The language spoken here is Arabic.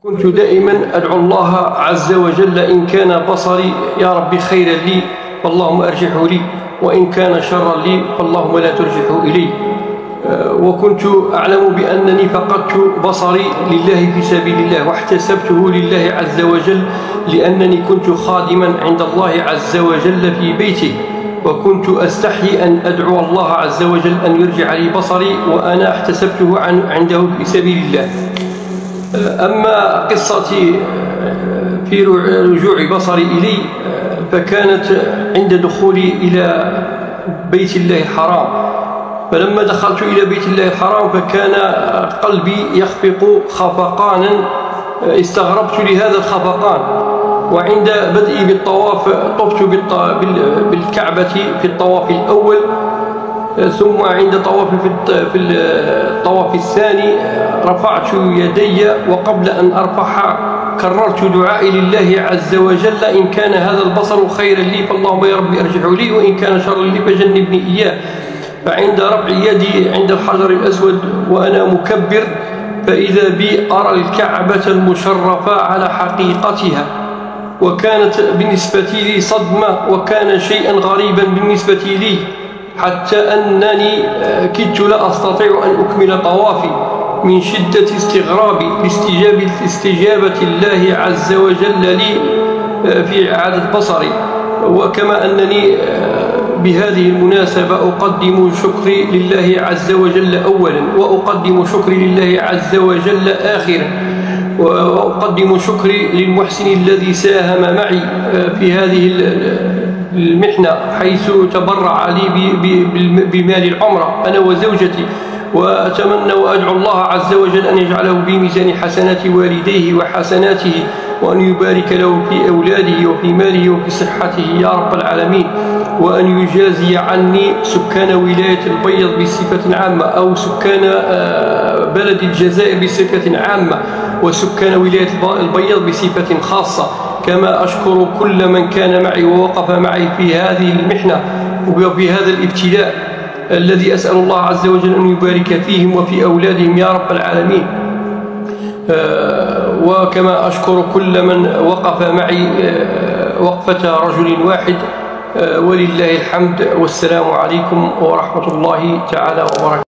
كنت دائما أدعو الله عز وجل إن كان بصري يا ربي خيرا لي فاللهم أرجحه لي، وإن كان شرا لي فاللهم لا ترجحه إلي. وكنت أعلم بأنني فقدت بصري لله في سبيل الله، واحتسبته لله عز وجل لأنني كنت خادما عند الله عز وجل في بيته، وكنت أستحي أن أدعو الله عز وجل أن يرجع لي بصري وأنا احتسبته عنده في سبيل الله. أما قصتي في رجوع بصري إلي فكانت عند دخولي إلى بيت الله الحرام. فلما دخلت إلى بيت الله الحرام فكان قلبي يخفق خفقانا، استغربت لهذا الخفقان. وعند بدئي بالطواف طفت بالكعبة في الطواف الأول، ثم عند طوافي في الطواف الثاني رفعت يدي، وقبل أن أرفعها كررت دعائي لله عز وجل إن كان هذا البصر خيرا لي فاللهم يا ربي أرجعه لي، وإن كان شرا لي فجنبني إياه. فعند رفع يدي عند الحجر الأسود وأنا مكبر فإذا بي أرى الكعبة المشرفة على حقيقتها، وكانت بالنسبة لي صدمة، وكان شيئا غريبا بالنسبة لي حتى أنني كدت لا أستطيع أن أكمل طوافي من شدة استغرابي لاستجابة الله عز وجل لي في إعادة بصري. وكما أنني بهذه المناسبة أقدم شكري لله عز وجل أولا، وأقدم شكري لله عز وجل آخرا، وأقدم شكري للمحسن الذي ساهم معي في هذه المحنة، حيث تبرع لي بمال العمرة أنا وزوجتي. وأتمنى وأدعو الله عز وجل أن يجعله بميزان حسنات والديه وحسناته، وأن يبارك له في أولاده وفي ماله وفي صحته يا رب العالمين، وأن يجازي عني سكان ولاية البيض بصفة عامة، أو سكان بلد الجزائر بصفة عامة، وسكان ولاية البيض بصفة خاصة. كما أشكر كل من كان معي ووقف معي في هذه المحنة وفي هذا الابتلاء الذي أسأل الله عز وجل أن يبارك فيهم وفي أولادهم يا رب العالمين. وكما أشكر كل من وقف معي وقفة رجل واحد، ولله الحمد، والسلام عليكم ورحمة الله تعالى وبركاته.